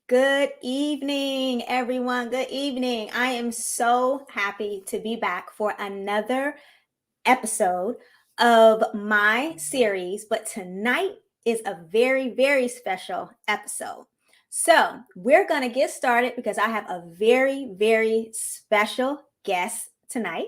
Good evening, everyone. Good evening. I am so happy to be back for another episode of my series, but tonight is a very, very special episode. So, we're going to get started because I have a very, very special guest tonight.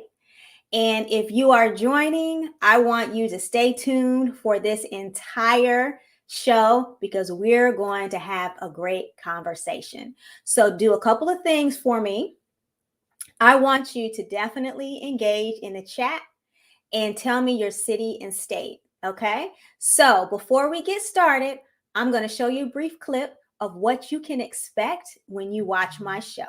And if you are joining, I want you to stay tuned for this entire show because we're going to have a great conversation. So, do a couple of things for me. I want you to definitely engage in the chat and tell me your city and state. Okay. So, before we get started, I'm going to show you a brief clip of what you can expect when you watch my show.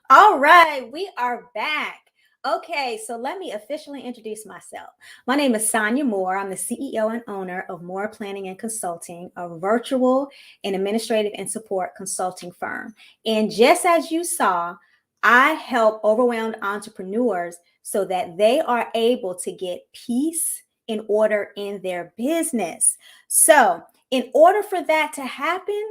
All right, we are back. Okay, so let me officially introduce myself. My name is Sonya Moore. I'm the CEO and owner of Moore Planning and Consulting, a virtual and administrative and support consulting firm. And just as you saw, I help overwhelmed entrepreneurs so that they are able to get peace in order in their business. So, in order for that to happen,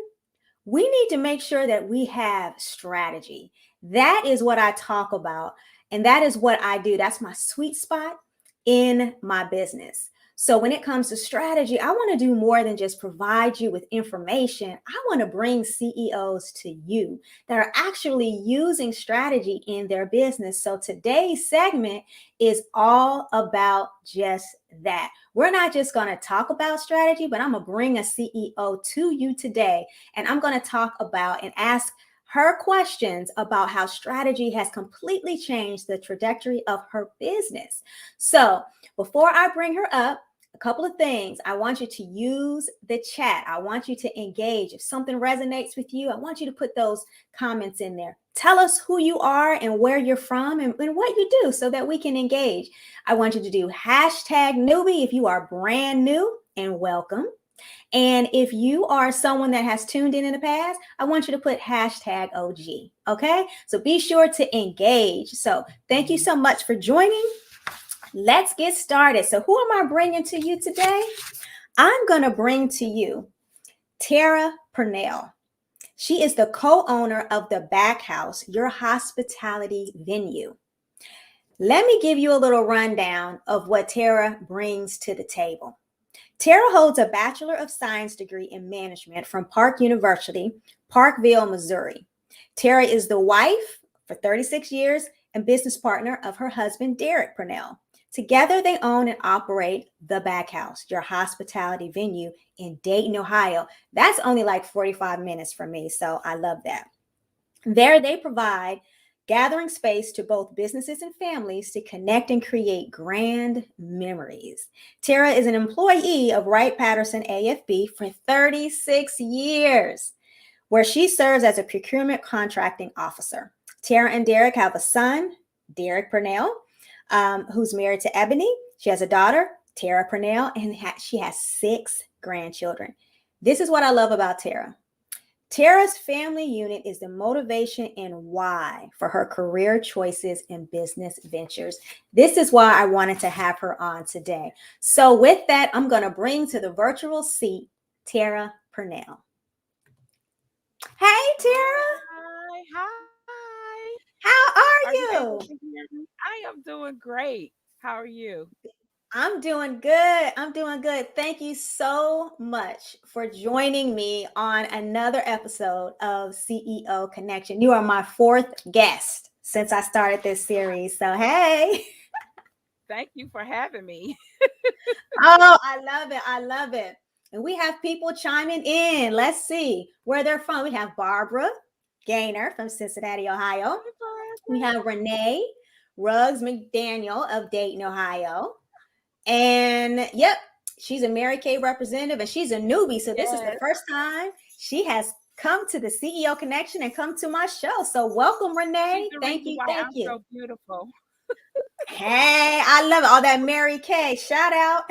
we need to make sure that we have strategy. That is what I talk about. And that is what I do. That's my sweet spot in my business. So when it comes to strategy, I want to do more than just provide you with information. I want to bring CEOs to you that are actually using strategy in their business. So today's segment is all about just that. We're not just going to talk about strategy, but I'm going to bring a CEO to you today. And I'm going to talk about and ask her questions about how strategy has completely changed the trajectory of her business. So before I bring her up, a couple of things. I want you to use the chat. I want you to engage. If something resonates with you, I want you to put those comments in there. Tell us who you are and where you're from and what you do so that we can engage. I want you to do hashtag newbie if you are brand new, and welcome. And if you are someone that has tuned in the past, I want you to put hashtag OG. Okay. So be sure to engage. So thank you so much for joining. Let's get started. So who am I bringing to you today? I'm going to bring to you Terra Pernell. She is the co-owner of the Back House, your hospitality venue. Let me give you a little rundown of what Terra brings to the table. Terra holds a Bachelor of Science degree in management from Park University, Parkville, Missouri. Terra is the wife for 36 years and business partner of her husband, Derek Pernell. Together, they own and operate the Back House, your hospitality venue in Dayton, Ohio. That's only like 45 minutes from me, so I love that. There, they provide gathering space to both businesses and families to connect and create grand memories. Terra is an employee of Wright Patterson AFB for 36 years, where she serves as a procurement contracting officer. Terra and Derek have a son, Derek Pernell, who's married to Ebony. She has a daughter, Terra Pernell, and she has 6 grandchildren. This is what I love about Terra. Terra's family unit is the motivation and why for her career choices and business ventures. This is why I wanted to have her on today. So with that, I'm going to bring to the virtual seat, Terra Pernell. Hey, Terra. Hi. How are You able you? to hear me? I am doing great. How are you? I'm doing good. I'm doing good. Thank you so much for joining me on another episode of CEO Connection. You are my 4th guest since I started this series. So, hey. Thank you for having me. Oh, I love it. I love it. And we have people chiming in. Let's see where they're from. We have Barbara Gaynor from Cincinnati, Ohio. We have Renee Ruggs McDaniel of Dayton, Ohio. And yep, she's a Mary Kay representative and she's a newbie. So this is the first time she has come to the CEO Connection and come to my show. So welcome, She's Renee. the Thank reason you. why Thank I'm you. so beautiful. Hey, I love it. All that Mary Kay. Shout out.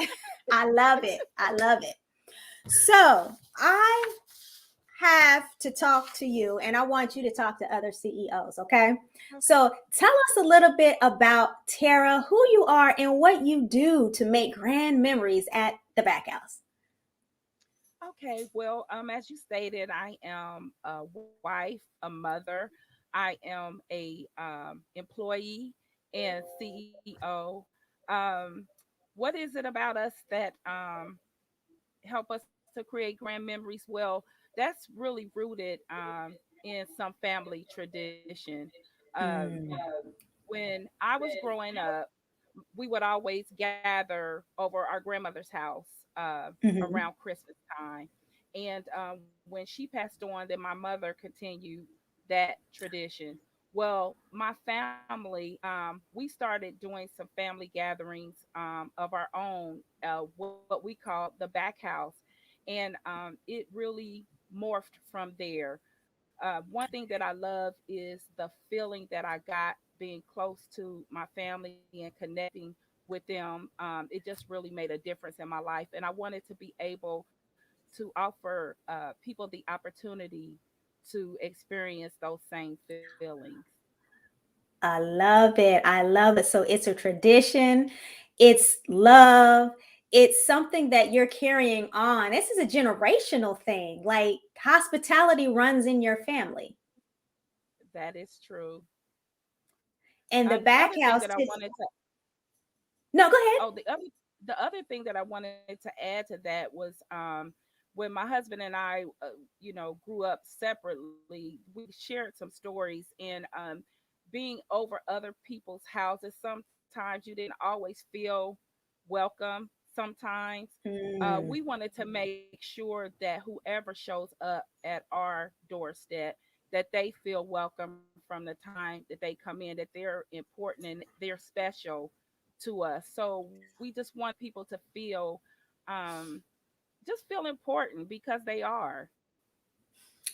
I love it. I love it. So I have to talk to you and I want you to talk to other CEOs, okay? Okay. So tell us a little bit about Terra, who you are, and what you do to make grand memories at the back house. Okay. Well, as you stated, I am a wife, a mother. I am a employee and CEO. Um, what is it about us that help us to create grand memories? Well, that's really rooted in some family tradition. Um, Mm, when I was growing up, we would always gather over our grandmother's house around mhm, Christmas time. And when she passed on, then my mother continued that tradition. Well, my family, we started doing some family gatherings of our own, what we call the back house. And it really morphed from there. One thing that I love is the feeling that I got being close to my family and connecting with them. It just really made a difference in my life. And I wanted to be able to offer people the opportunity to experience those same feelings. I love it. I love it. So it's a tradition, it's love, it's something that you're carrying on. This is a generational thing. Like hospitality runs in your family. That is true. And the The back other thing house that I sits. wanted to No, go ahead. Oh, the other thing that I wanted to add to that was when my husband and I, grew up separately. We shared some stories, and being over other people's houses, sometimes you didn't always feel welcome. Sometimes we Mm, wanted to make sure that whoever shows up at our doorstep, that they feel welcome from the time that they come in, that they're important and they're special to us. So we just want people to feel um just feel important because they are.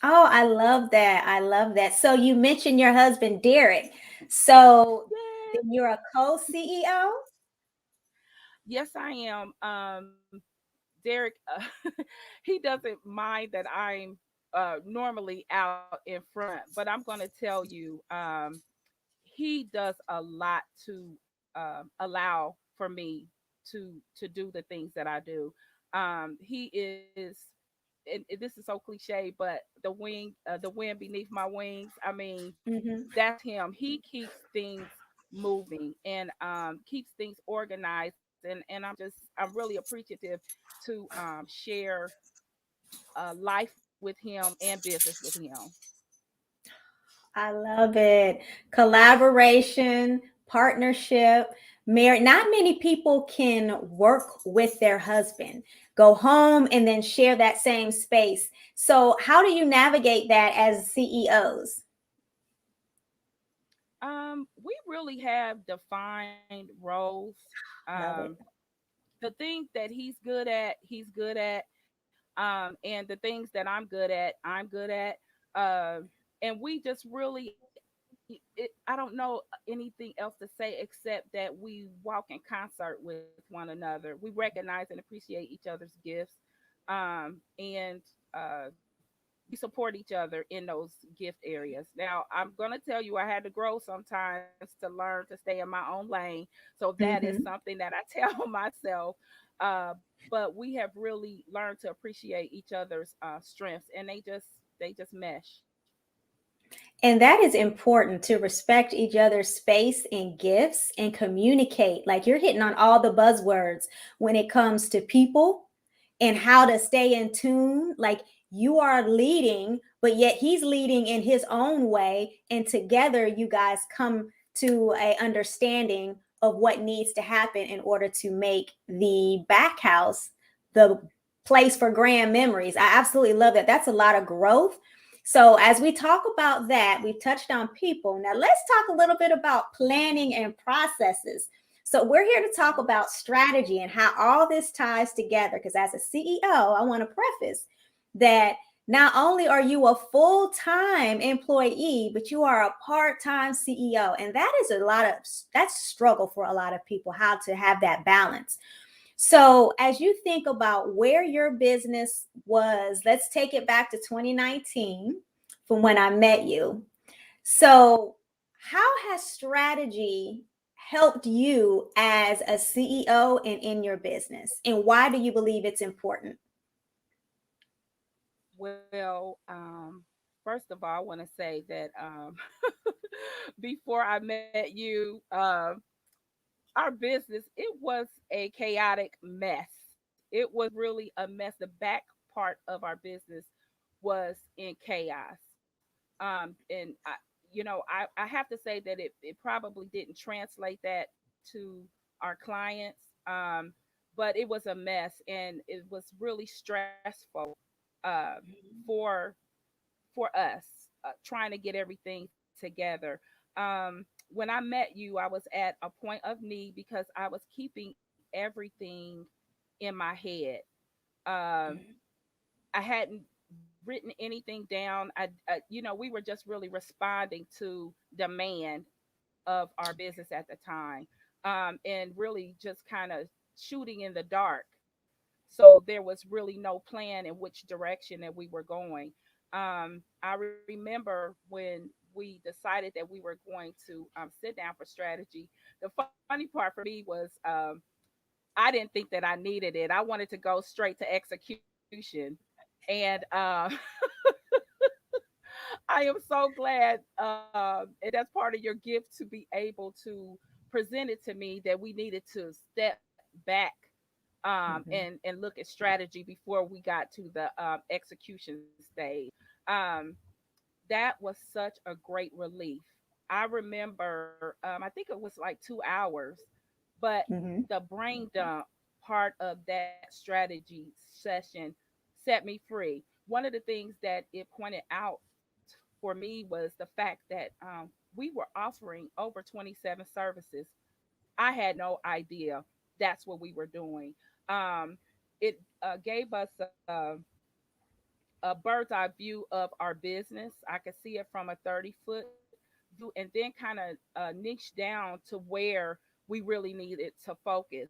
oh, I love that. I love that. So you mentioned your husband, Derek. So Yeah. then you're a co CEO? Yes, I am. Derek, he doesn't mind that I'm normally out in front, but I'm going to tell you, he does a lot to allow for me to do the things that I do. He is, and this is so cliche, but the wind beneath my wings. I mean, Hmm. that's him. He keeps things moving and keeps things organized, and I'm really appreciative to share life with him and business with him. I love it. Collaboration, partnership, marriage. Not many people can work with their husband, go home, and then share that same space. So, how do you navigate that as CEOs? We really have defined roles. Love Um, it. the things that he's good at, and the things that I'm good at, I'm good at. And we just really, I don't know anything else to say except that we walk in concert with one another. We recognize and appreciate each other's gifts, and we support each other in those gift areas. Now, I'm going to tell you, I had to grow sometimes to learn to stay in my own lane. So that is Hmm. something that I tell myself. But we have really learned to appreciate each other's strengths, and they just mesh. And that is important to respect each other's space and gifts and communicate. Like you're hitting on all the buzzwords when it comes to people and how to stay in tune. Like you are leading, but yet he's leading in his own way. And together you guys come to a understanding of what needs to happen in order to make the back house the place for grand memories. I absolutely love that. That's a lot of growth. So, as we talk about that, we've touched on people. Now, let's talk a little bit about planning and processes. So, we're here to talk Mhm. about strategy and how all this ties together. Because as a CEO, I want to preface that Not only are you a full-time employee, but you are a part-time CEO. And that is that's struggle for a lot of people, how to have that balance. So, as you think about where your business was, let's take it back to 2019 from when I met you. So, how has strategy helped you as a CEO and in your business? And why do you believe it's important? Well, first of all, I want to say that before I met you, our business, it was a chaotic mess. It was really a mess. The back part of our business was in chaos. And I have to say that it probably didn't translate that to our clients. But it was a mess, and it was really stressful uh, for us, trying to get everything together. When I met you, I was at a point of need because I was keeping everything in my head. Um, I hadn't written anything down. We were just really responding to demand of our business at the time, and really just kind of shooting in the dark. So there was really no plan in which direction that we were going. I remember when we decided that we were going to sit down for strategy. The funny part for me was I didn't think that I needed it. I wanted to go straight to execution. And I am so glad, and that's part of your gift, to be able to present it to me that we needed to step back, and look at strategy before we got to the execution stage. Um, that was such a great relief. I remember, I think it was like 2 hours, but Mm-hmm. the brain dump part of that strategy session set me free. One of the things that it pointed out for me was the fact that we were offering over 27 services. I had no idea that's what we were doing. It gave us a bird's eye view of our business. I could see it from a 30-foot view, and then kind of niche down to where we really needed to focus.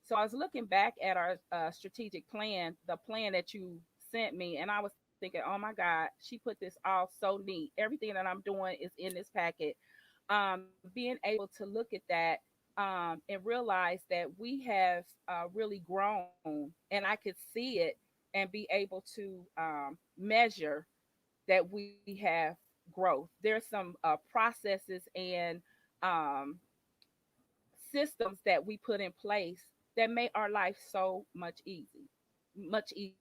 So I was looking back at our strategic plan, the plan that you sent me, and I was thinking, oh my God, she put this all so neat. Everything that I'm doing is in this packet. Being able to look at that, and realize that we have really grown, and I could see it and be able to measure that we have growth. There's some processes and um, systems that we put in place that make our life so much easier.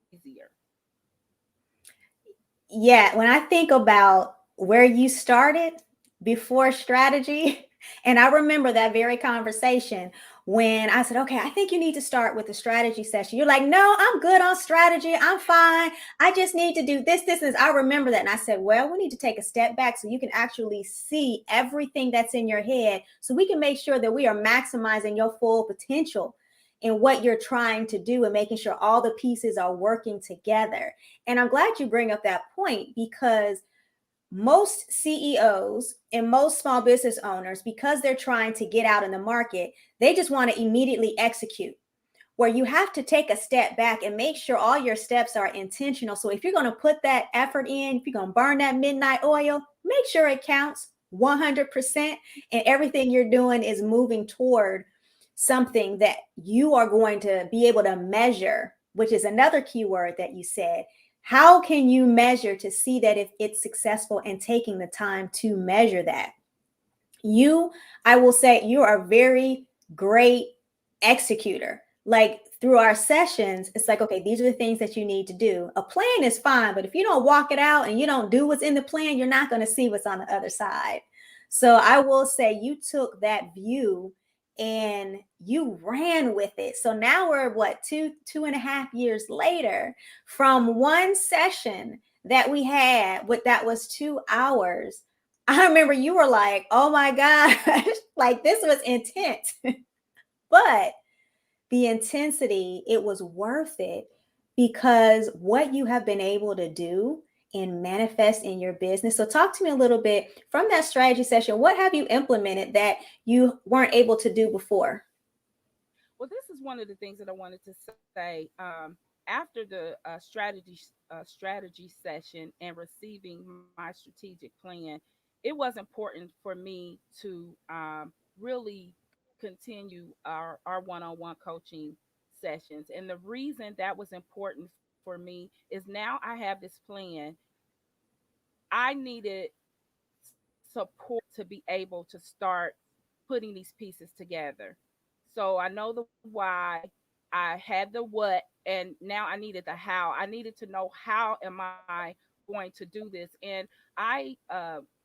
Yeah, when I think about where you started before strategy, and I remember that very conversation when I said, okay, I think you need to start with a strategy session. You're like, no, I'm good on strategy. I'm fine. I just need to do this, this, and this. I remember that. And I said, well, we need to take a step back so you can actually see everything that's in your head so we can make sure that we are maximizing your full potential in what you're trying to do and making sure all the pieces are working together. And I'm glad you bring up that point because most CEOs and most small business owners, because they're trying to get out in the market, they just want to immediately execute. Where you have to take a step back and make sure all your steps are intentional. So if you're going to put that effort in, if you're going to burn that midnight oil, make sure it counts 100% and everything you're doing is moving toward something that you are going to be able to measure, which is another keyword that you said. How can you measure to see that if it's successful and taking the time to measure that? You, I will say, you are a very great executor. Like through our sessions, it's like, okay, these are the things that you need to do. A plan is fine, but if you don't walk it out and you don't do what's in the plan, you're not going to see what's on the other side. So I will say you took that view and you ran with it. So now we're what, 2.5 years later from one session that we had, what that was 2 hours. I remember you were like, oh my gosh, like this was intense. But the intensity, it was worth it because what you have been able to do and manifest in your business. So talk to me a little bit from that strategy session. What have you implemented that you weren't able to do before? Well, this is one of the things that I wanted to say. After the strategy session and receiving my strategic plan, it was important for me to really continue our one-on-one coaching sessions. And the reason that was important for me is now I have this plan. I needed support to be able to start putting these pieces together. So I know the why, I had the what, and now I needed the how. I needed to know how am I going to do this. And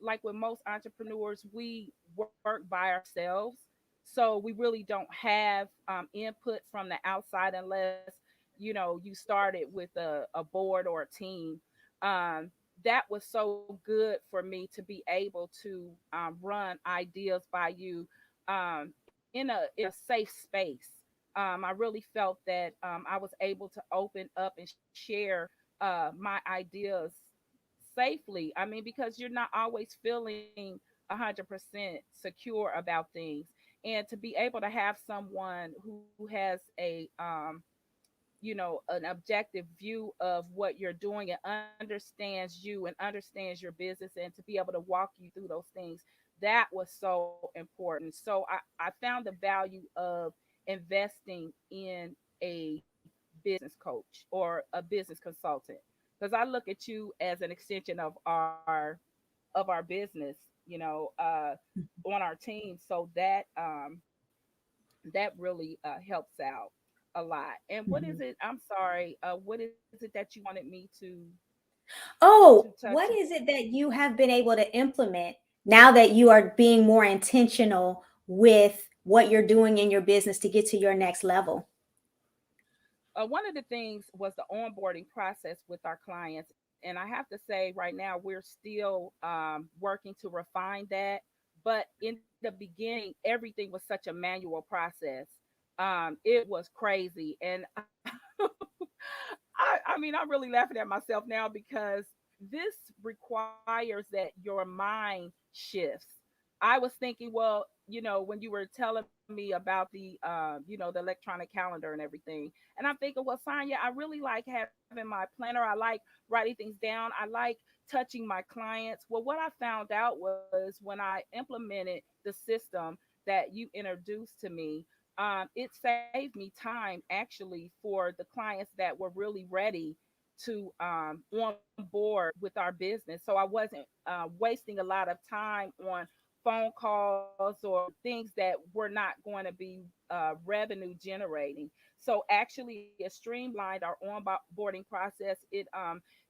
like with most entrepreneurs, we work by ourselves. So we really don't have input from the outside unless, you started with a board or a team. That was so good for me to be able to run ideas by you in a safe space. I really felt that I was able to open up and share my ideas safely. I mean, because you're not always feeling 100% secure about things, and to be able to have someone who has an objective view of what you're doing and understands you and understands your business, and to be able to walk you through those things, that was so important. So I found the value of investing in a business coach or a business consultant, because I look at you as an extension of our business, on our team. So that really helps out a lot. And what is Mhm. it? I'm sorry. What is it that you wanted me to Oh, touch? what is it that you have been able to implement now that you are being more intentional with what you're doing in your business to get to your next level? One of the things was the onboarding process with our clients, and I have to say, right now we're still working to refine that. But in the beginning, everything was such a manual process. It was crazy, and I mean, I'm really laughing at myself now because this requires that your mind shifts. I was thinking, well, when you were telling me about the electronic calendar and everything, and I'm thinking, well, Sonya, I really like having my planner. I like writing things down. I like touching my clients. Well, what I found out was when I implemented the system that you introduced to me, it saved me time actually for the clients that were really ready to on board with our business. So I wasn't wasting a lot of time on phone calls or things that were not going to be revenue generating. So actually, it streamlined our onboarding process. It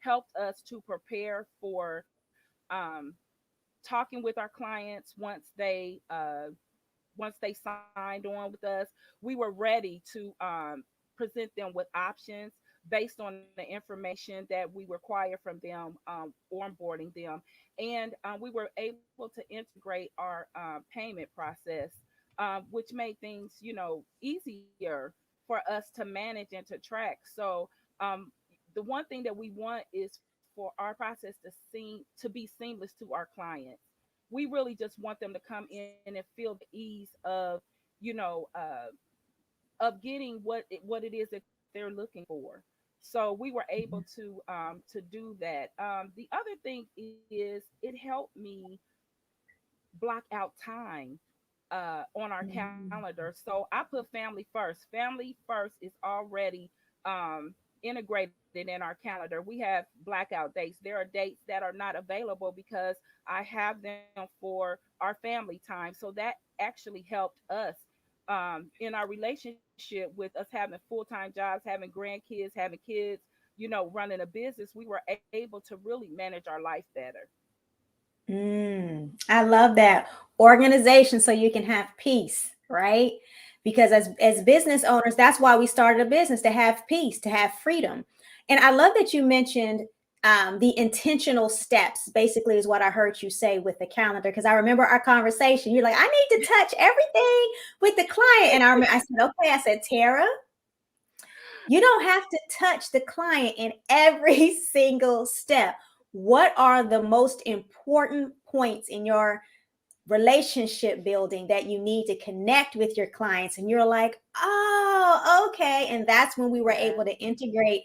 helped us to prepare for talking with our clients once they signed on with us. We were ready to present them with options based on the information that we require from them, onboarding them. And we were able to integrate our payment process, which made things, easier for us to manage and to track. So the one thing that we want is for our process to be seamless to our clients. We really just want them to come in and feel the ease of getting what it is that they're looking for. So we were able to do that. The other thing is it helped me block out time on our calendar. So I put family first. Family first is already integrated in our calendar. We have blackout dates. There are dates that are not available because I have them for our family time. So that actually helped us in our relationship with us having full-time jobs, having grandkids, having kids, running a business. We were able to really manage our life better. I love that organization so you can have peace, right? Because as business owners, that's why we started a business, to have peace, to have freedom. And I love that you mentioned the intentional steps. Basically, is what I heard you say with the calendar. Because I remember our conversation. You're like, I need to touch everything with the client, and I said, okay. I said, Tara, You don't have to touch the client in every single step. What are the most important points in your relationship building that you need to connect with your clients? And you're like, oh, okay. And that's when we were able Yes. to integrate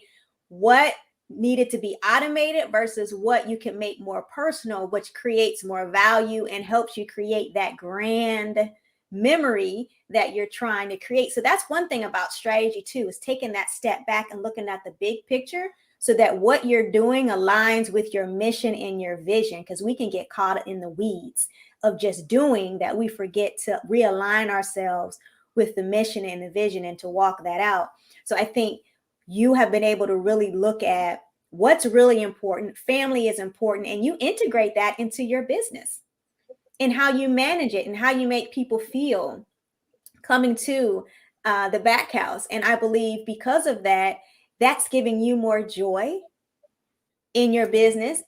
what needed to be automated versus what you can make more personal, which creates more value and helps you create that grand memory that you're trying to create. So that's one thing about strategy too, is taking that step back and looking at the big picture so that what you're doing aligns with your mission and your vision, because we can get caught in the weeds of just doing that. We forget to realign ourselves with the mission and the vision and to walk that out. So I think you have been able to really look at what's really important. Family is important, and you integrate that into your business and how you manage it and how you make people feel coming to the back house. And I believe because of that, that's giving you more joy in your Mhm. business.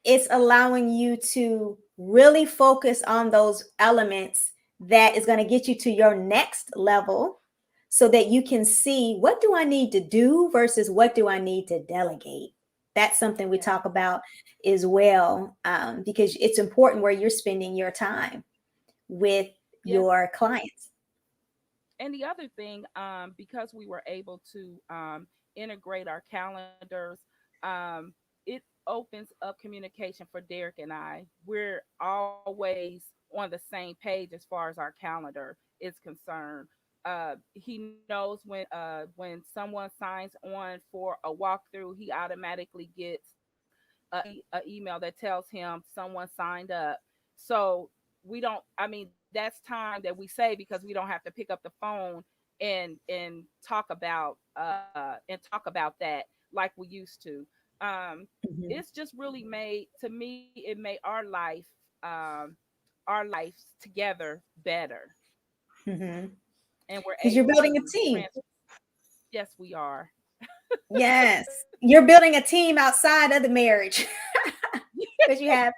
It's allowing you to really focus on those elements that is going to get you to your next level so that you can see, what do I need to do versus what do I need to delegate. That's something we Yeah. talk about as well, because it's important where you're spending your time with Yes. your clients. And the other thing, because we were able to integrate our calendars, it opens up communication for Derek and I. We're always on the same page as far as our calendar is concerned. He knows when someone signs on for a walkthrough, he automatically gets a email that tells him someone signed up. So we don't. I mean, that's time that we save because we don't have to pick up the phone and talk about that like we used to. Um, Mhm. it's just really made to me. It made um, our lives together better, Mhm. and we're Because you're able building a to team. trans. Yes, we are. Yes, you're building a team outside of the marriage. Because you have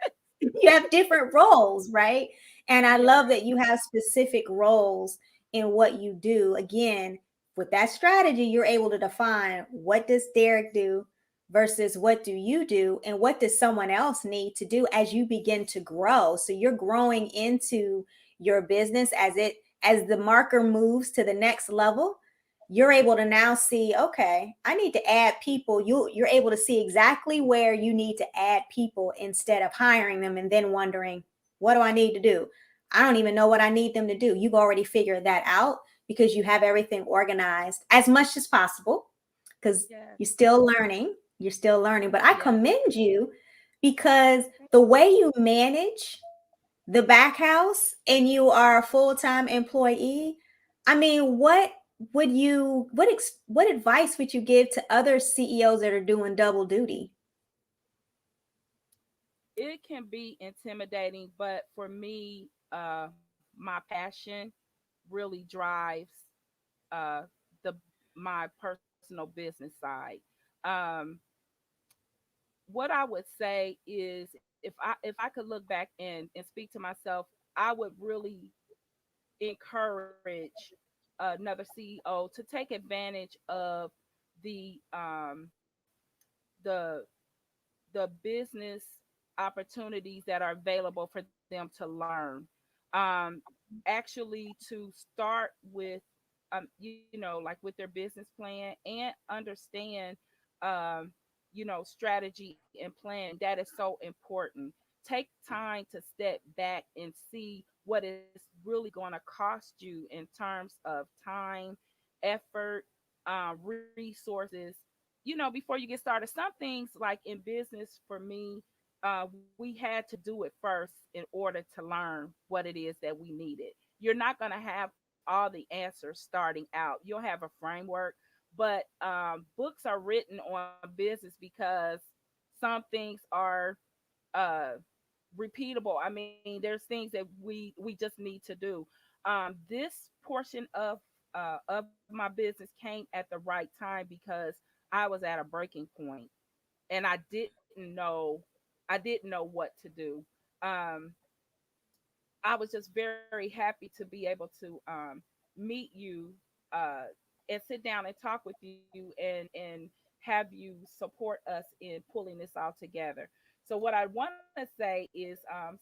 different roles, right? And I Yeah. love that you have specific roles in what you do. Again, with that strategy, you're able to define, what does Derek do versus what do you do, and what does someone else need to do as you begin to grow. So you're growing into your business as the marker moves to the next level. You're able to now see, okay, I need to add people. You're able to see exactly where you need to add people instead of hiring them and then wondering, what do I need to do? I don't even know what I need them to do. You've already figured that out because you have everything organized as much as possible, because Yes. you're still learning. You're still learning. But I Yes. commend you because the way you manage the back house and you are a full-time employee, I mean, what advice would you give to other CEOs that are doing double duty? It can be intimidating, but for me, my passion really drives uh, the my personal business side. Um, what I would say is, if I could look back and speak to myself, I would really encourage another CEO to take advantage of the the the business opportunities that are available for them to learn. Um, Actually, to start with, like with their business plan and understand, um, strategy and planning. That is so important. Take time to step back and see what is really going to cost you in terms of time, effort, resources, before you get started. Some things, like in business for me, we had to do it first in order to learn what it is that we needed. You're not going to have all the answers starting out. You'll have a framework, but books are written on business because some things are uh, repeatable. I mean, there's things that we just need to do. This portion of my business came at the right time because I was at a breaking point and I didn't know what to do. Um, I was just very happy to be able to meet you, uh, and sit down and talk with you and have you support us in pulling this all together. So what I want to say is,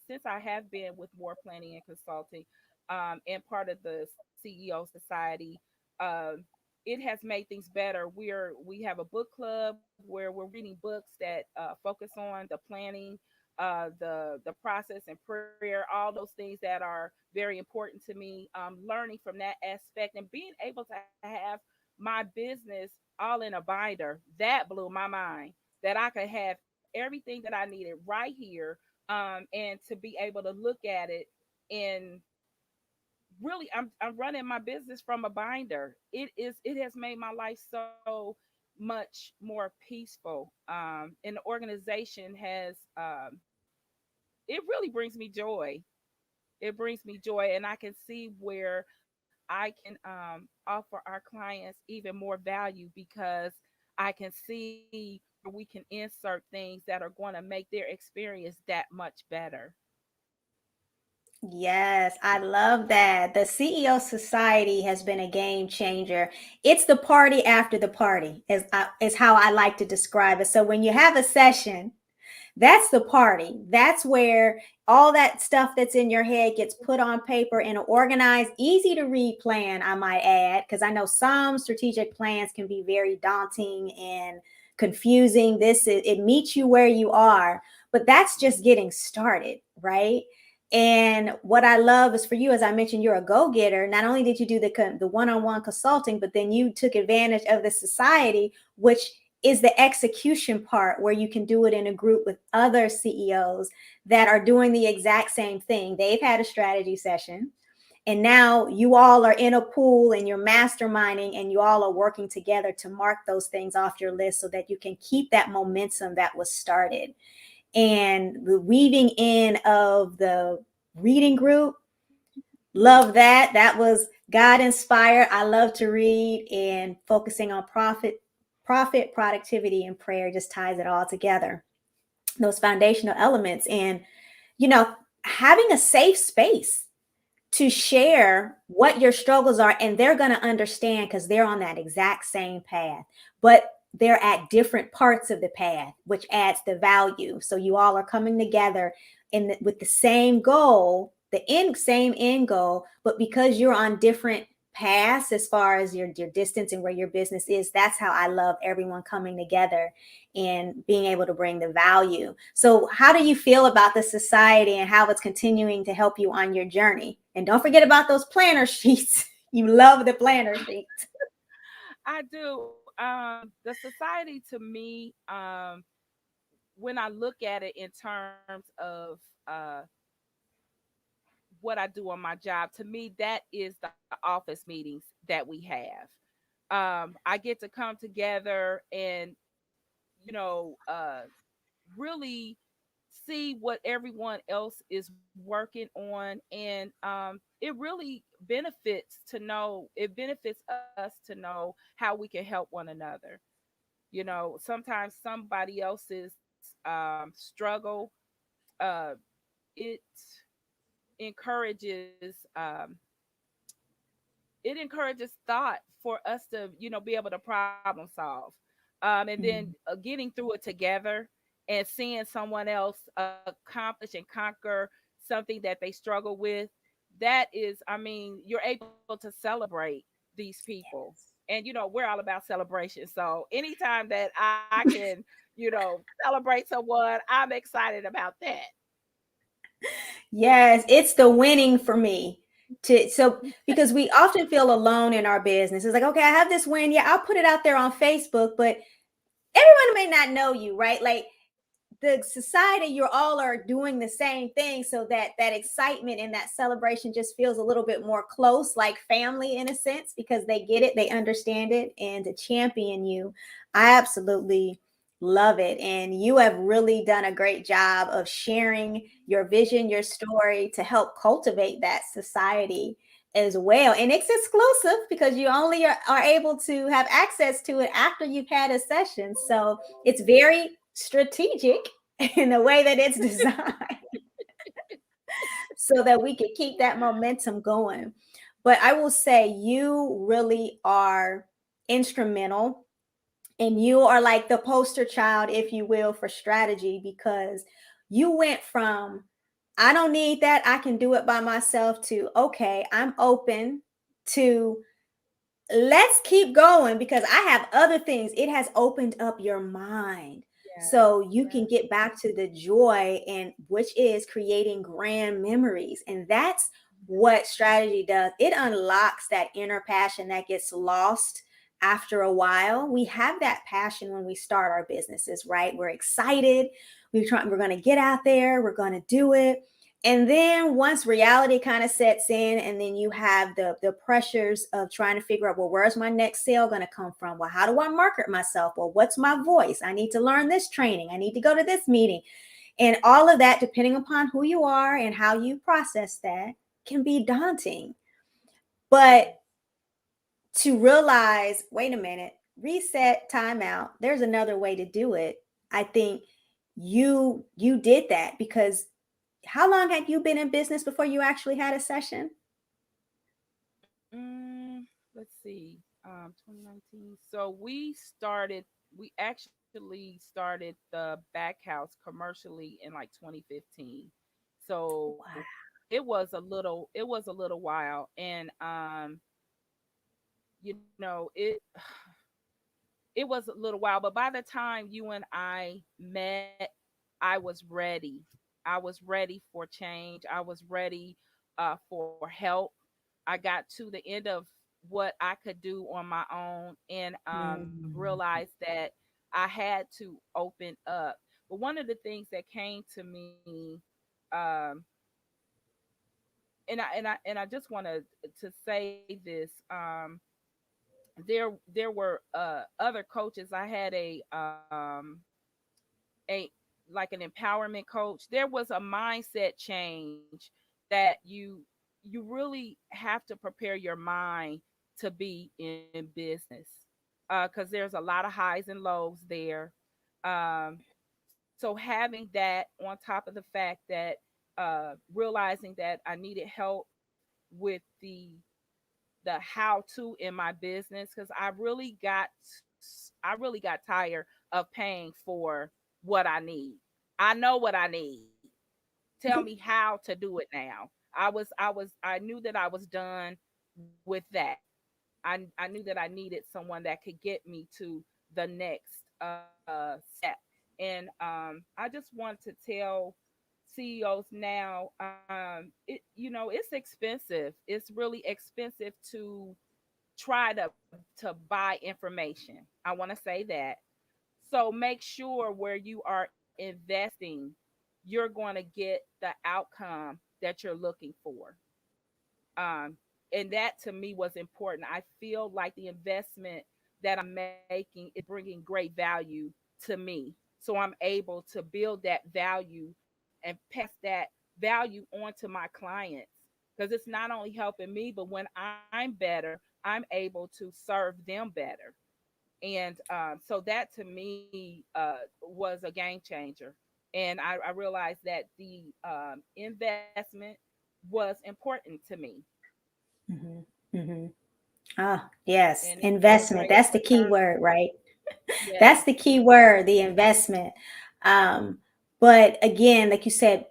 since I have been with More Planning and Consulting, and part of the CEO Society, um, it has made things better. We have a book club where we're reading books that focus on the planning, the process and prayer, all those things that are very important to me. Learning from that aspect and being able to have my business all in a binder, that blew my mind. That I could have everything that I needed right here, and to be able to look at it and really, I'm running my business from a binder. It has made my life so much more peaceful. And the organization has, it really brings me joy. It brings me joy, and I can see where I can offer our clients even more value, because I can see where we can insert things that are going to make their experience that much better. Yes, I love that. The CEO Society has been a game changer. It's the party after the party, is how I like to describe it. So when you have a session, that's the party. That's where all that stuff that's in your head gets put on paper in an organized, easy to read plan, I might add, because I know some strategic plans can be very daunting and confusing. It meets you where you are, but that's just getting started, right? And what I love is for you, as I mentioned, you're a go-getter. Not only did you do the one-on-one consulting, but then you took advantage of the society, which is the execution part, where you can do it in a group with other CEOs that are doing the exact same thing. They've had a strategy session, and now you all are in a pool and you're masterminding, and you all are working together to mark those things off your list so that you can keep that momentum that was started. And the weaving in of the reading group, love that. That was God inspired. I love to read, and focusing on profit, productivity, and prayer just ties it all together. Those foundational elements. And, you know, having a safe space to share what your struggles are, and they're going to understand because they're on that exact same path, but they're at different parts of the path, which adds the value. So you all are coming together with the same goal, same end goal, but because you're on different paths as far as your distance and where your business is, that's how I love everyone coming together and being able to bring the value. So how do you feel about the society and how it's continuing to help you on your journey? And don't forget about those planner sheets. You love the planner sheets. I do. The society to me, when I look at it in terms of what I do on my job, to me, that is the office meetings that we have. I get to come together and, you know, really see what everyone else is working on, and it really benefits us to know how we can help one another. Sometimes somebody else's struggle, uh, it encourages thought for us to be able to problem solve, and then Mm. getting through it together, and seeing someone else accomplish and conquer something that they struggle with. That is, I mean, you're able to celebrate these people. And we're all about celebration, so anytime that I can celebrate someone, I'm excited about that. Yes, it's the winning for me. Because we often feel alone in our business. It's like, okay, I have this win. Yeah, I'll put it out there on Facebook, but everyone may not know you, right? Like, the society, you all are doing the same thing, so that excitement and that celebration just feels a little bit more close, like family in a sense, because they get it, they understand it, and to champion you, I absolutely love it. And you have really done a great job of sharing your vision, your story, to help cultivate that society as well. And it's exclusive because you only are able to have access to it after you've had a session, so it's very strategic in the way that it's designed so that we can keep that momentum going. But I will say, you really are. instrumental, and you are like the poster child, if you will, for strategy, because you went from I don't need that, I can do it by myself, to okay, I'm open, to let's keep going because I have other things. It has opened up your mind Yes. so you Yes. can get back to the joy, and which is creating grand memories. And that's what strategy does. It unlocks that inner passion that gets lost after a while. We have that passion when we start our businesses, right? We're excited. We're going to get out there, we're going to do it. And then once reality kind of sets in, and then you have the pressures of trying to figure out, well, where's my next sale going to come from? Well, how do I market myself? Well, what's my voice? I need to learn this training, I need to go to this meeting. And all of that, depending upon who you are and how you process that, can be daunting. But to realize, wait a minute, reset, time out, there's another way to do it. I think you did that, because how long had you been in business before you actually had a session? Let's see. 2019. So we actually started the back house commercially in like 2015. So it was a little while. And you know, it was a little while, but by the time you and I met, I was ready. I was ready for change. I was ready for help. I got to the end of what I could do on my own, and Mm, realized that I had to open up. But one of the things that came to me, um, and I just want to say this. There were other coaches. I had a like an empowerment coach. There was a mindset change that you really have to prepare your mind to be in business, because there's a lot of highs and lows there. So having that on top of the fact that realizing that I needed help with the how to in my business, because I really got tired of paying for what I need. I know what I need. Tell me how to do it now. I knew that I was done with that. I knew that I needed someone that could get me to the next step. And I just want to tell CEOs now, it's expensive. It's really expensive to try to buy information. I want to say that. So make sure where you are investing, you're going to get the outcome that you're looking for. And that to me was important. I feel like the investment that I'm making is bringing great value to me. So I'm able to build that value and pass that value on to my clients, because it's not only helping me, but when I'm better, I'm able to serve them better. And so that to me was a game changer. And I realized that the investment was important to me, mhm, mhm. Ah, yes, and it was a investment. great That's the key return. word, right? Yes. That's the key word, the investment. Um, but again, like you said,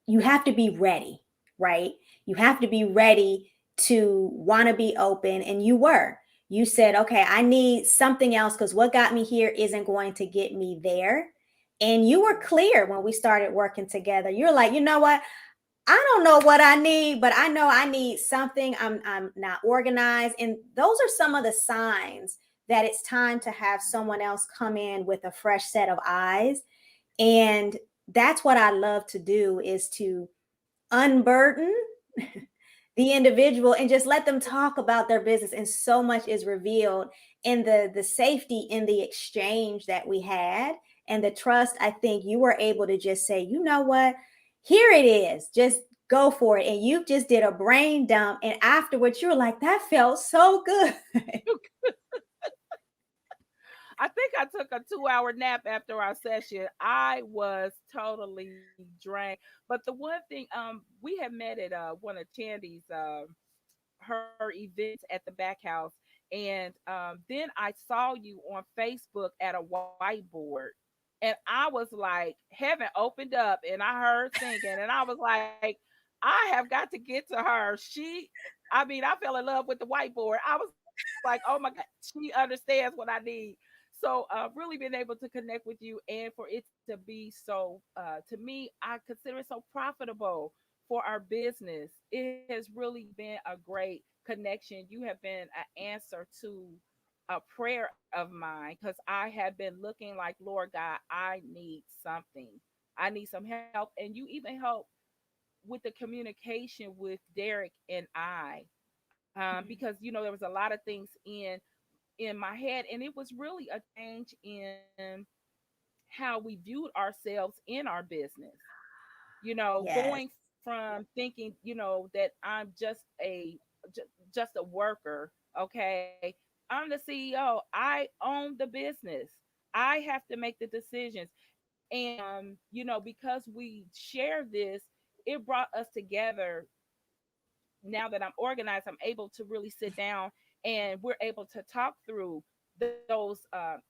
you have to be ready, right? You have to be ready to want to be open. And you were. You said, okay, I need something else because what got me here isn't going to get me there. And you were Yeah. clear when we started working together. You're like, you know what? I don't know what I need, but I know I need something. I'm not organized. And those are some of the signs that it's time to have someone else come in with a fresh set of eyes. And that's what I love to do, is to unburden the individual and just let them talk about their business. And so much is revealed in the safety in the exchange that we had, and the trust. I think you were able to just say, you know what, here it is, just go for it. And you just did a brain dump, and afterwards you were like, that felt so good. I think I took a 2 hour nap after our session. I was totally drained. But the one thing, we had met at one of Chandy's her events at the back house, And then I saw you on Facebook at a whiteboard. And I was like, heaven opened up and I heard singing. And I was like, I have got to get to her. I fell in love with the whiteboard. I was like, oh my God, she understands what I need. So, really being able to connect with you and for it to be so, to me, I consider it so profitable for our business. It has really been a great connection. You have been an answer to a prayer of mine because I have been looking like, Lord God, I need something. I need some help. And you even help with the communication with Derek and I. Because there was a lot of things in my head, and it was really a change in how we viewed ourselves in our business. Going Yes. from thinking, that I'm just a worker. Okay, I'm the CEO. I own the business. I have to make the decisions. And because we share this, it brought us together. Now that I'm organized, I'm able to really sit down and we're able to talk through those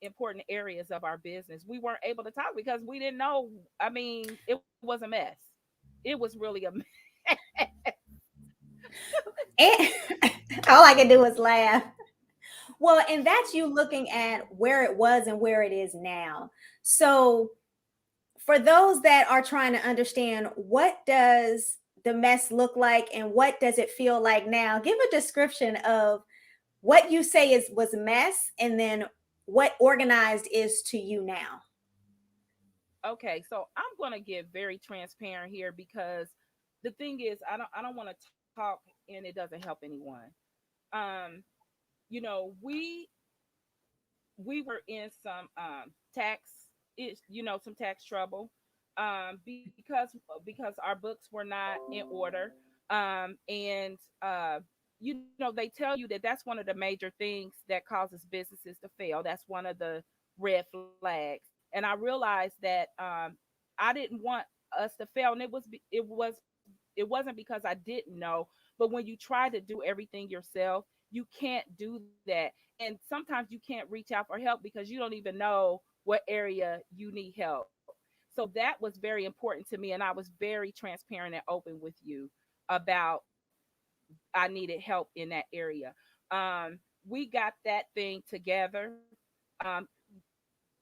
important areas of our business. We weren't able to talk because we didn't know. It was a mess. It was really a And all I can do is laugh. Well, and that's you looking at where it was and where it is now. So, for those that are trying to understand, what does the mess look like and what does it feel like now? Give a description of what you say is was mess and then what organized is to you now. okay. So I'm gonna get very transparent here because the thing is, I don't want to talk and it doesn't help anyone. Um, we were in some tax some tax trouble, because our books were not in order. And they tell you that that's one of the major things that causes businesses to fail. That's one of the red flags. And I realized that I didn't want us to fail, and it wasn't because I didn't know, but when you try to do everything yourself, you can't do that. And sometimes you can't reach out for help because you don't even know what area you need help. So that was very important to me. And I was very transparent and open with you about I needed help in that area. We got that thing together. Um,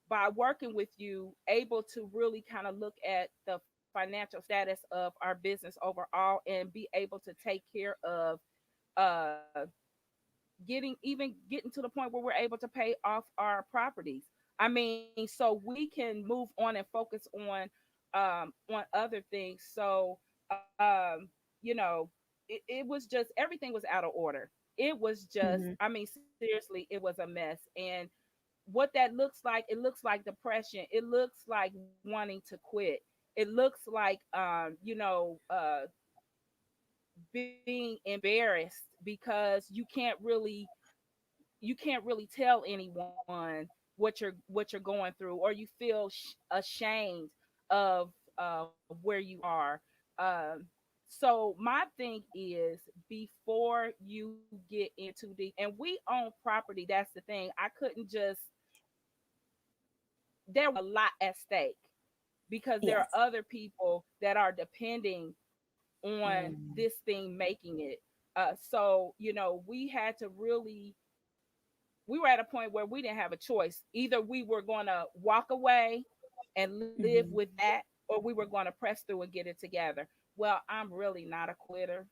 by working with you, able to really kind of look at the financial status of our business overall and be able to take care of uh getting to the point where we're able to pay off our properties. So we can move on and focus on other things. So you know it was just everything was out of order. It was just, Mhm. seriously, it was a mess. And what that looks like, it looks like depression, it looks like wanting to quit, it looks like being embarrassed because you can't really tell anyone what you're going through, or you feel ashamed of where you are. um so my thing is, before you get into the and we own property, that's the thing. I couldn't just There was a lot at stake because there are Yes. other people that are depending on this Mm. thing making it. So we had to really we were at a point where we didn't have a choice. Either we were going to walk away and live with Mhm. that, or we were going to press through and get it together. Well, I'm really not a quitter.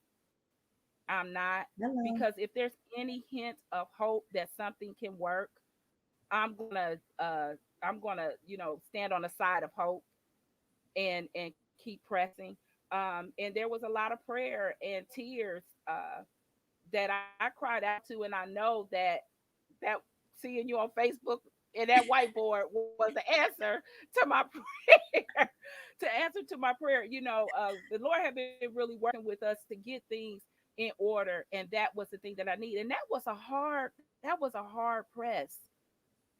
I'm not. Hello. Because if there's any hint of hope that something can work, I'm gonna stand on the side of hope and keep pressing. And there was a lot of prayer and tears that I cried out to, and I know that seeing you on Facebook and that whiteboard was the answer to my prayer. To answer to my prayer, the Lord had been really working with us to get things in order, and that was the thing that I need. And that was a hard press.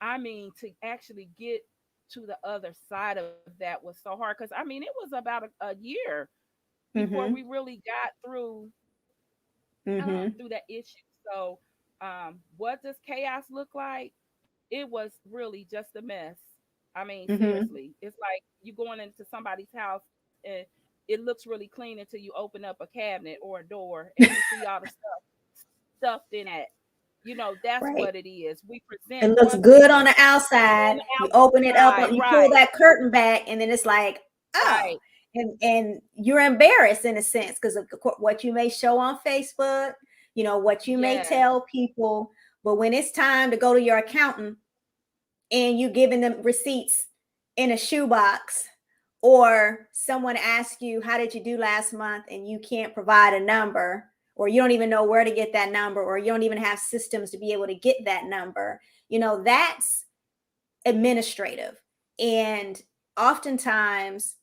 To actually get to the other side of that was so hard, because it was about a year before we Mhm. really got through Mhm. that issue. So What does chaos look like? It was really just a mess. I mean, Mm-hmm. seriously, it's like you going into somebody's house and it looks really clean until you open up a cabinet or a door and you see all the stuff stuffed in it. That's Right. what it is. We It present looks one good on thing the on outside. the You open it up, outside, you pull right? that curtain back, and then it's like, oh, Right. and you're embarrassed in a sense because of what you may show on Facebook, what you may Yes. tell people. But when it's time to go to your accountant and you giving them receipts in a shoebox, or someone asks you, how did you do last month, and you can't provide a number, or you don't even know where to get that number, or you don't even have systems to be able to get that number, that's administrative. And oftentimes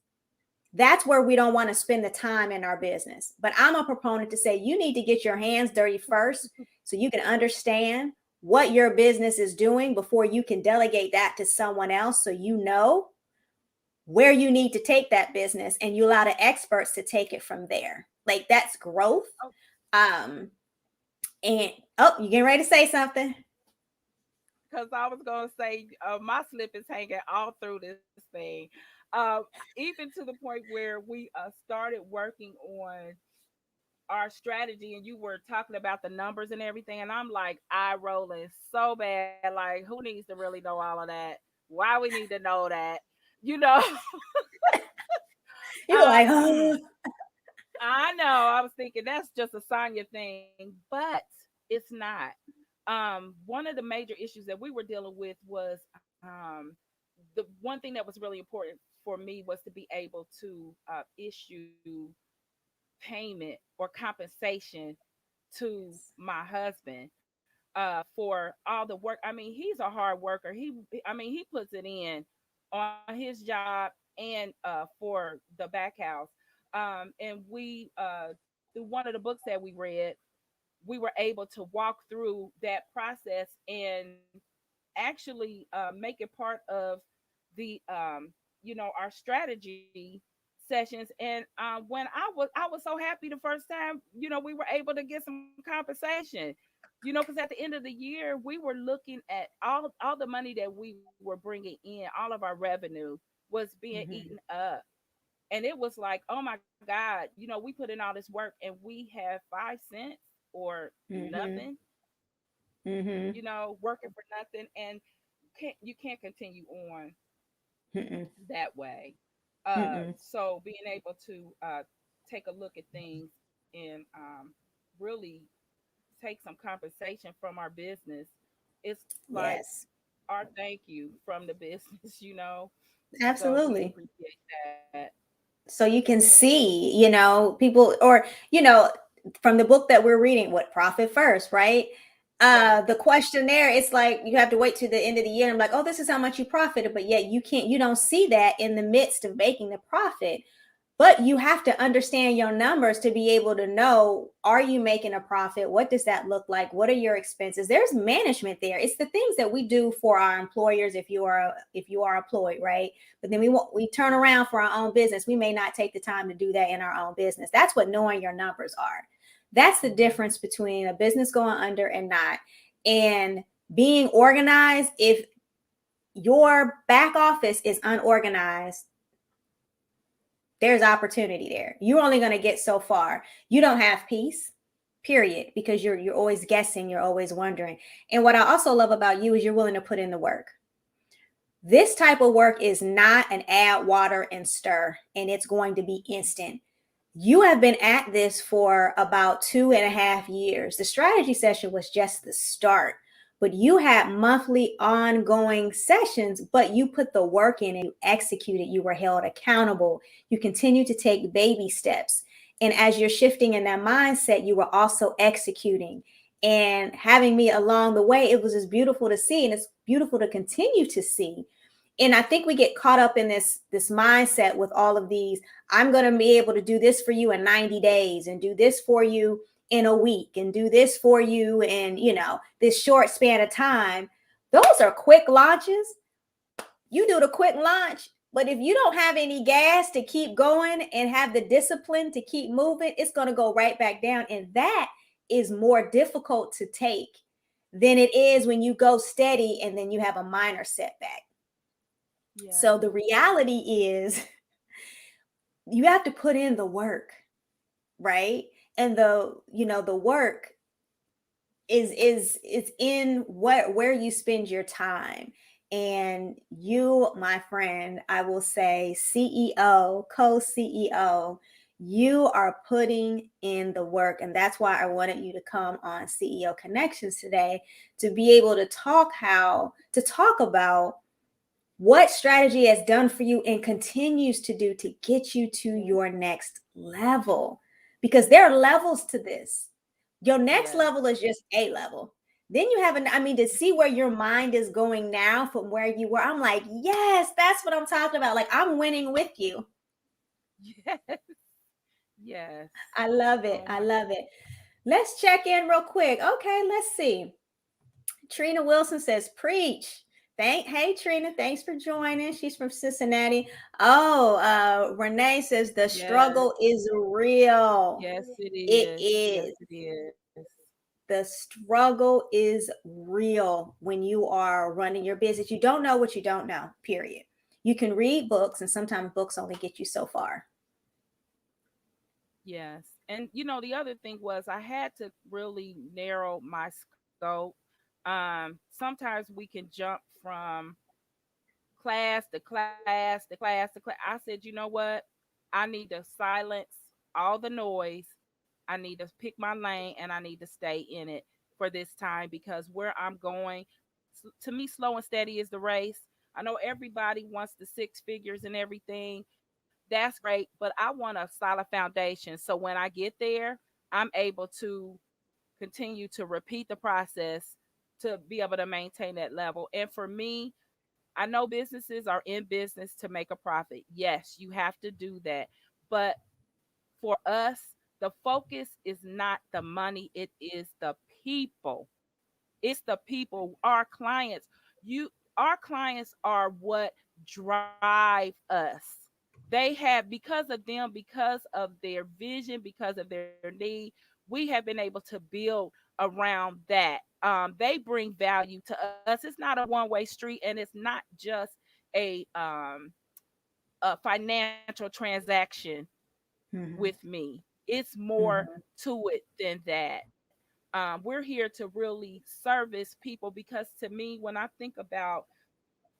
that's where we don't want to spend the time in our business. But I'm a proponent to say you need to get your hands dirty first so you can understand what your business is doing before you can delegate that to someone else, so you know where you need to take that business and you allow the experts to take it from there. Like, that's growth. Um and oh, you getting ready to say something? Because I was gonna say my slip is hanging all through this thing. Even to the point where we started working on our strategy, and you were talking about the numbers and everything, and I'm like eye rolling so bad. Like, who needs to really know all of that? Why we need to know that? You know. You're like, Hmm, oh. I know. I was thinking that's just a Sonya thing, but it's not. One of the major issues that we were dealing with was the one thing that was really important for me was to be able to issue payment or compensation to my husband for all the work. I mean, he's a hard worker. I mean, he puts it in on his job and for the back house. And we through one of the books that we read, we were able to walk through that process and actually make it part of the our strategy sessions. And when I was so happy the first time, we were able to get some compensation, because at the end of the year we were looking at all the money that we were bringing in, all of our revenue was being eaten Mm-hmm. up. And it was like, oh my God, we put in all this work and we have 5 cents or Mm-hmm. nothing, Mm-hmm. working for nothing. And you can't continue on Mm-mm. that way. Mm-mm. So being able to take a look at things and really take some compensation from our business, it's like Yes, our thank you from the business, So we absolutely. appreciate that. So you can see, people, or, from the book that we're reading, what profit first, right? Yes. The questionnaire, it's like you have to wait to the end of the year. And I'm like, oh, this is how much you profited, but yet you don't see that in the midst of making the profit. But you have to understand your numbers to be able to know, are you making a profit? What does that look like? What are your expenses? There's management there. It's the things that we do for our employers if you are employed, right? But then we turn around for our own business. We may not take the time to do that in our own business. That's what knowing your numbers are. That's the difference between a business going under and not. And being organized, if your back office is unorganized, there's opportunity there. You're only going to get so far. You don't have peace, period, because you're always guessing, you're always wondering. And what I also love about you is you're willing to put in the work. This type of work is not an add water and stir, and it's going to be instant. You have been at this for about 2.5 years. The strategy session was just the start, but you had monthly ongoing sessions, but you put the work in and you executed. You were held accountable. You continue to take baby steps. And as you're shifting in that mindset, you were also executing and having me along the way. It was just beautiful to see, and it's beautiful to continue to see. And I think we get caught up in this mindset with all of these. I'm going to be able to do this for you in 90 days and do this for you in a week and do this for you in, this short span of time. Those are quick launches. You do the quick launch, but if you don't have any gas to keep going and have the discipline to keep moving, it's going to go right back down. And that is more difficult to take than it is when you go steady and then you have a minor setback. Yeah. So the reality is you have to put in the work, right? And the work is in what where you spend your time. And you, my friend, I will say CEO, co-CEO, you are putting in the work. And that's why I wanted you to come on CEO Connections today, to be able to talk about what strategy has done for you and continues to do to get you to your next level. Because there are levels to this. Your next Yes. level is just a level. Then you have to see where your mind is going now from where you were. I'm like, yes, that's what I'm talking about. Like, I'm winning with you. Yes. Yes. I love it. Oh I my. love it. Let's check in real quick. Okay, let's see. Trina Wilson says, preach. Hey Trina, thanks for joining. She's from Cincinnati. Oh, Renee says the Yes. struggle is real. Yes, it It is. Yes, is. it is. The struggle is real when you are running your business. You don't know what you don't know, period. You can read books, and sometimes books only get you so far. Yes. And the other thing was I had to really narrow my scope. Sometimes we can jump from class to class to class to class. I said, you know what? I need to silence all the noise. I need to pick my lane and I need to stay in it for this time, because where I'm going, to me, slow and steady is the race. I know everybody wants the six figures and everything. That's great, but I want a solid foundation. So when I get there, I'm able to continue to repeat the process to be able to maintain that level. And for me, I know businesses are in business to make a profit. Yes, you have to do that. But for us, the focus is not the money, it is the people. It's the people, our clients. You Our clients are what drive us. They have, because of them, because of their vision, because of their need, we have been able to build around that. They bring value to us. It's not a one-way street, and it's not just a um a financial transaction with Mhm, me. It's more mhm, to it than that. We're here to really service people, because to me, when I think about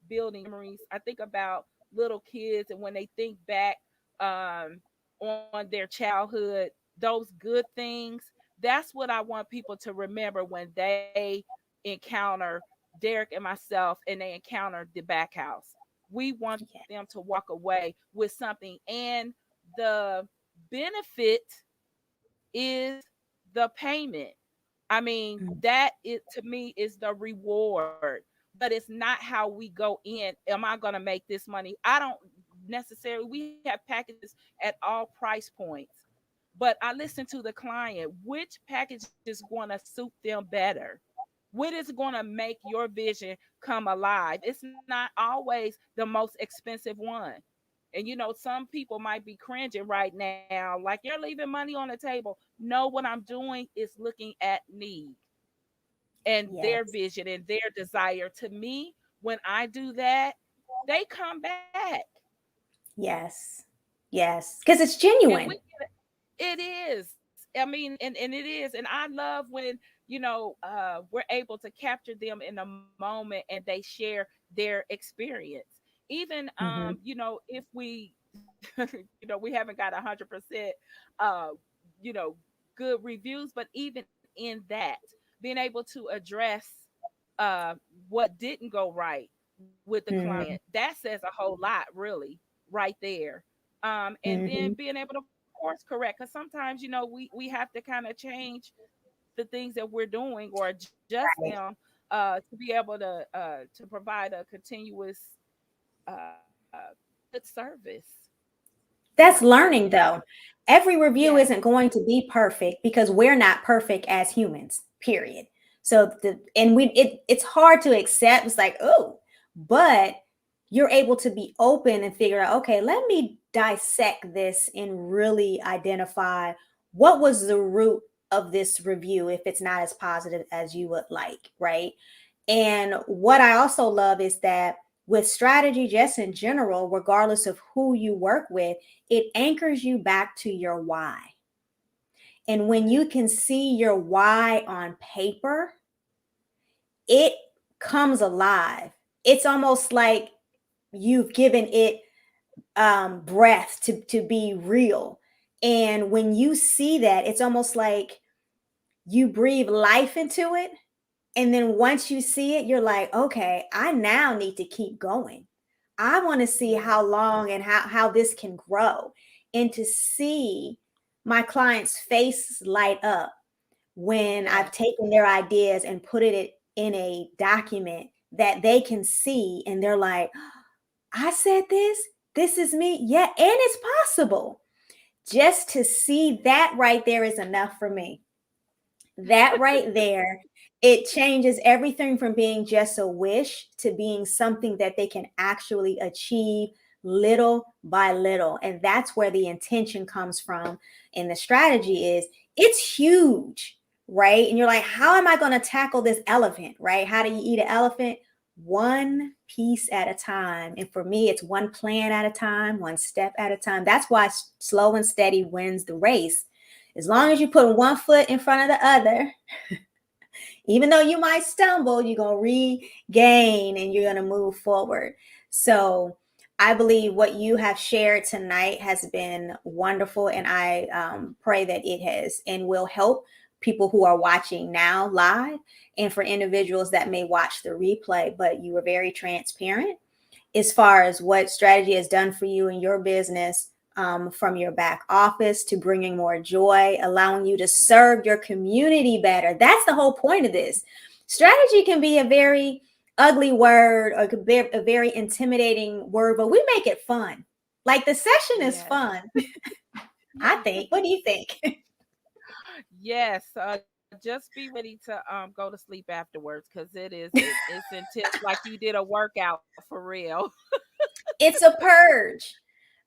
building memories, I think about little kids, and when they think back um, on their childhood, those good things, that's what I want people to remember when they encounter Derek and myself and they encounter the back house. We want them to walk away with something, and the benefit is the payment. I mean, mhm. that it to me is the reward, but it's not how we go in. Am I going to make this money? I don't necessarily. We have packages at all price points, but I listen to the client. Which package is going to suit them better? What is going to make your vision come alive? It's not always the most expensive one. And some people might be cringing right now, like, you're leaving money on the table. No, what I'm doing is looking at need and their Yes, vision and their desire. To me, when I do that, they come back. yes, yes. Because it's And genuine. it is. I mean, and it is. And I love when, we're able to capture them in a moment and they share their experience. Even Mhm, if we we haven't got 100% uh you know good reviews, but even in that, being able to address uh what didn't go right with the client, mhm, that says a whole lot, really, right there. And then mhm. being able to course correct, because sometimes we have to kind of change the things that we're doing or adjust them Right. to be able to provide a continuous good service. Yeah, That's learning though. Every review yes, isn't going to be perfect because we're not perfect as humans, period. So it's hard to accept. It's like, oh, but you're able to be open and figure out, okay, let me dissect this and really identify what was the root. of this review if it's not as positive as you would like, right? And what I also love is that with strategy, just in general, regardless of who you work with, it anchors you back to your why. And when you can see your why on paper, it comes alive. It's almost like you've given it breath to be real. And when you see that, it's almost like you breathe life into it. And then once you see it, you're like, okay, I now need to keep going. I want to see Yeah. how long and how this can grow, and to see my clients' faces light up when I've Yes. taken their ideas and put it in a document that they can see, and they're like, I said this is me. Yeah, and it's possible. Just to see that right there is enough for me. That right there, it changes everything from being just a wish to being something that they can actually achieve little by little. And that's where the intention comes from. And the strategy is it's huge, right? And you're like, how am I going to tackle this elephant, right? How do you eat an elephant? One piece at a time. And for me, it's one plan at a time, one step at a time. That's why slow and steady wins the race. As long as you put one foot in front of the other, even though you might stumble, you're going to regain and you're going to move forward. So I believe what you have shared tonight has been wonderful. And I pray that it has and will help people who are watching now live, and for individuals that may watch the replay. But you were very transparent as far as what strategy has done for you in your business, from your back office to bringing more joy, allowing you to serve your community better. That's the whole point of this. Strategy can be a very ugly word, or could be a very intimidating word, but we make it fun. Like the session is Yes. fun, I Yes. think. What do you think? Yes. Just be ready to go to sleep afterwards, because it's intense, like you did a workout for real. It's a purge,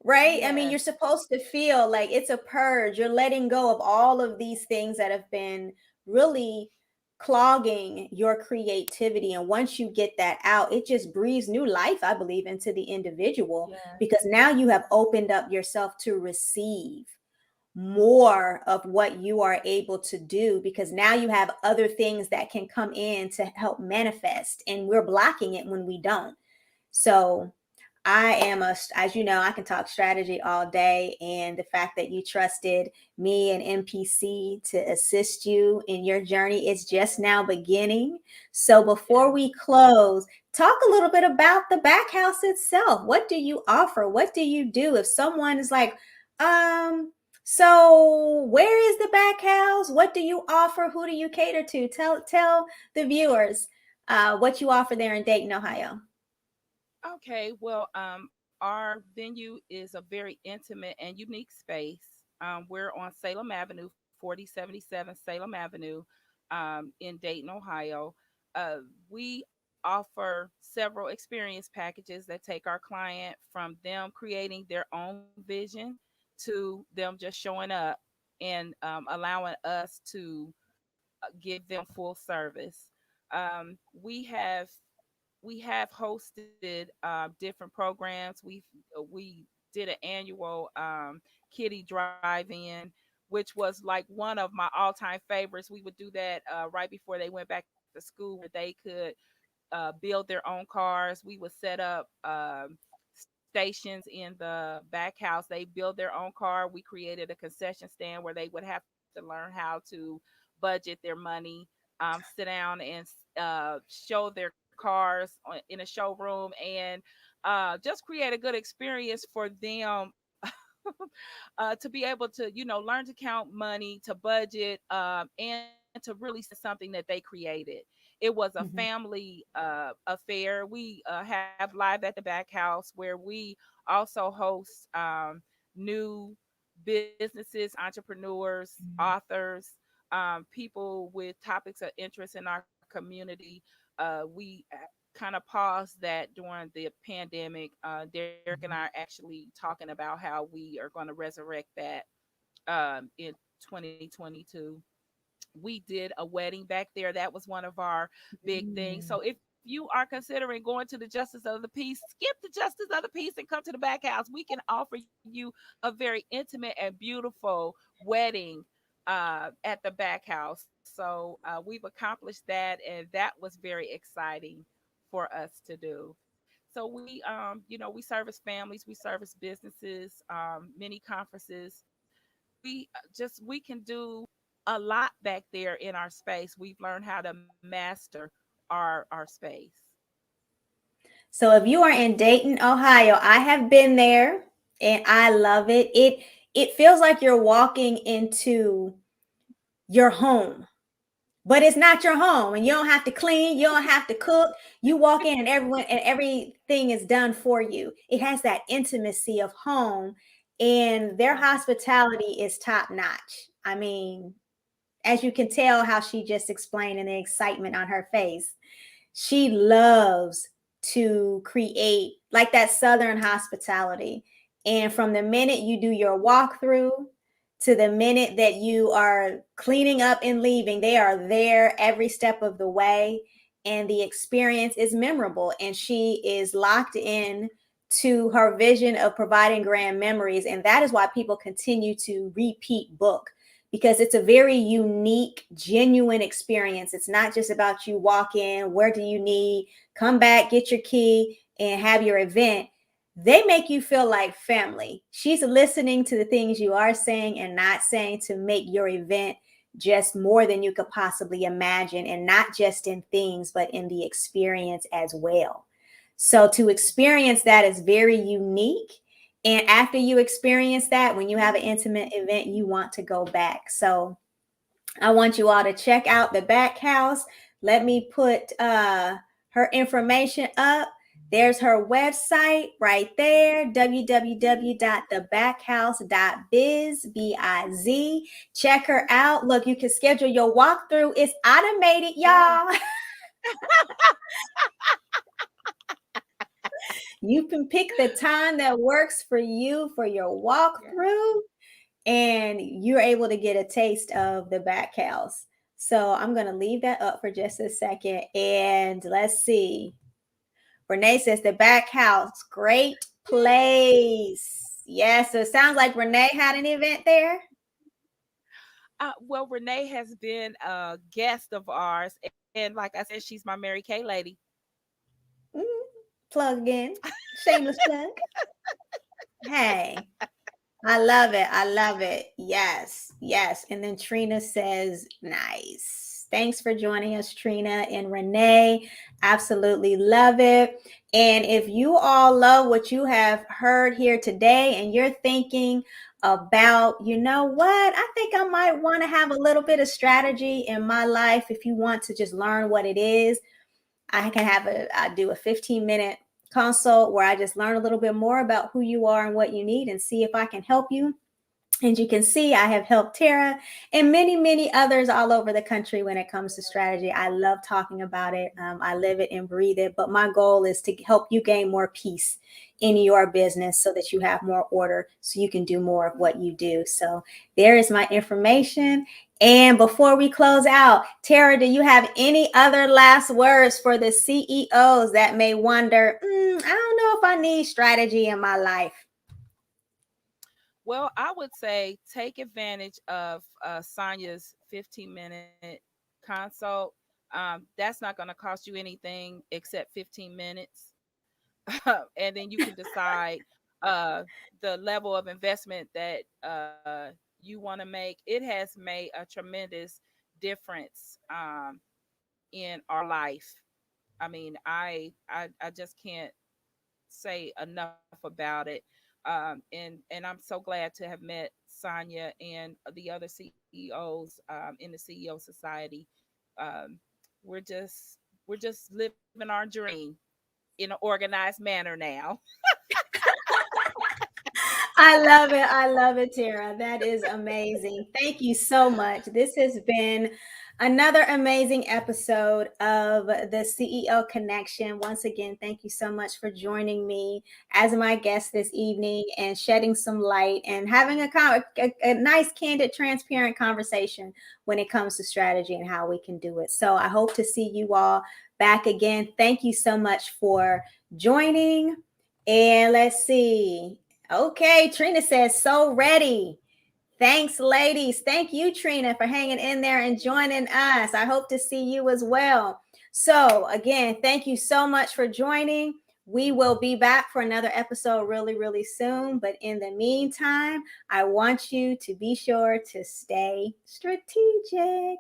right? I mean, Yes. you're supposed to feel like it's a purge. You're letting go of all of these things that have been really clogging your creativity. And once you get that out, it just breathes new life, I believe, into the individual, Yes. because now you have opened up yourself to receive more of what you are able to do, because now you have other things that can come in to help manifest, and we're blocking it when we don't. So I am as you know, I can talk strategy all day. And the fact that you trusted me and MPC to assist you in your journey is just now beginning. So before Yes. we close, talk a little bit about the back house itself. What do you offer? What do you do? If someone is like, so where is the back house? What do you offer? Who do you cater to? Tell the viewers what you offer there in Dayton, Ohio. Okay. Well, our venue is a very intimate and unique space. We're on Salem Avenue, 4077 Salem Avenue, in Dayton, Ohio. We offer several experience packages that take our client from them creating their own vision to them just showing up and allowing us to give them full service. We have hosted different programs. We did an annual kitty drive-in, which was like one of my all-time favorites. We would do that right before they went back to school, where they could build their own cars. We would set up stations in the back house. They build their own car. We created a concession stand where they would have to learn how to budget their money, sit down and show their cars in a showroom, and just create a good experience for them. To be able to, learn to count money, to budget, and to really see something that they created. It was a Mhm. family affair. We have live at the back house, where we also host new businesses, entrepreneurs, authors, people with topics of interest in our community. We kind of paused that during the pandemic. Derek and I are actually talking about how we are going to resurrect that in 2022. We did a wedding back there. That was one of our big things. Mm. So if you are considering going to the Justice of the Peace, skip the Justice of the Peace and come to the back house. We can offer you a very intimate and beautiful wedding at the back house. So we've accomplished that, and that was very exciting for us to do. So we service families, we service businesses, many conferences. We can do a lot back there in our space. We've learned how to master our space. So if you are in Dayton, Ohio, I have been there and I love it. It feels like you're walking into your home, but it's not your home, and you don't have to clean, you don't have to cook. You walk in and everything is done for you. It has that intimacy of home, and their Yeah. hospitality is top notch. I mean, as you can tell how she just explained and the excitement on her face, she loves to create like that Southern hospitality. And from the minute you do your walkthrough to the minute that you are cleaning up and leaving, they are there every step of the way. And the experience is memorable. And she is locked in to her vision of providing grand memories. And that is why people continue to repeat book, because it's a very unique, genuine experience. It's not just about you walk in, where do you need, come back, get your key, and have your event. They make you feel like family. She's listening to the things you are saying and not saying to make your event just more than you could possibly imagine, and not just in things, but in the experience as well. So to experience that is very unique. And after you experience that, when you have an intimate event, you want to go back. So I want you all to check out the back house. Let me put her information up. There's her website right there, www.thebackhouse.biz, B-I-Z. Check her out. Look, you can schedule your walkthrough. It's automated, Yeah. y'all. You can pick the time that works for you for your Yeah. walkthrough, and you're able to get a taste of the back house. So I'm going to leave that up for just a second. And let's see. Renee says the back house, great place. Yes, so it sounds like Renee had an event there. Well, Renee has been a guest of ours, and like I said, she's my Mary Kay lady. Mm, plug again. Shameless plug. Hey, I love it. I love it. Yes, yes. And then Trina says, nice. Thanks for joining us, Trina and Renee. Absolutely love it. And if you all love what you have heard here today and you're thinking about, you know what, I think I might want to have a little bit of strategy in my life. If you want to just learn what it is, I do a 15-minute consult where I just learn a little bit more about who you are and what you need and see if I can help you. And you can see I have helped Terra and many, many others all over the country when it comes to strategy. I love talking about it. I live it and breathe it. But my goal is to help you gain more peace in your business so that you have more order so you can do more of what you do. So there is my information. And before we close out, Terra, do you have any other last words for the CEOs that may wonder, I don't know if I need strategy in my life? Well, I would say take advantage of Sonya's 15-minute consult. That's not going to cost you anything except 15 minutes. And then you can decide uh, the level of investment that you want to make. It has made a tremendous difference in our life. I mean, I just can't say enough about it. And I'm so glad to have met Sonya and the other CEOs in the CEO Society. Um, we're just living our dream in an organized manner now. I love it. I love it, Tara. That is amazing. Thank you so much. This has been another amazing episode of the CEO Connection. Once again, thank you so much for joining me as my guest this evening and shedding some light and having a nice, candid, transparent conversation when it comes to strategy and how we can do it. So I hope to see you all back again. Thank you so much for joining. And let's see. Okay, Trina says, so ready. Thanks, ladies. Thank you, Trina, for hanging in there and joining us. I hope to see you as well. So, again, thank you so much for joining. We will be back for another episode really, really soon. But in the meantime, I want you to be sure to stay strategic.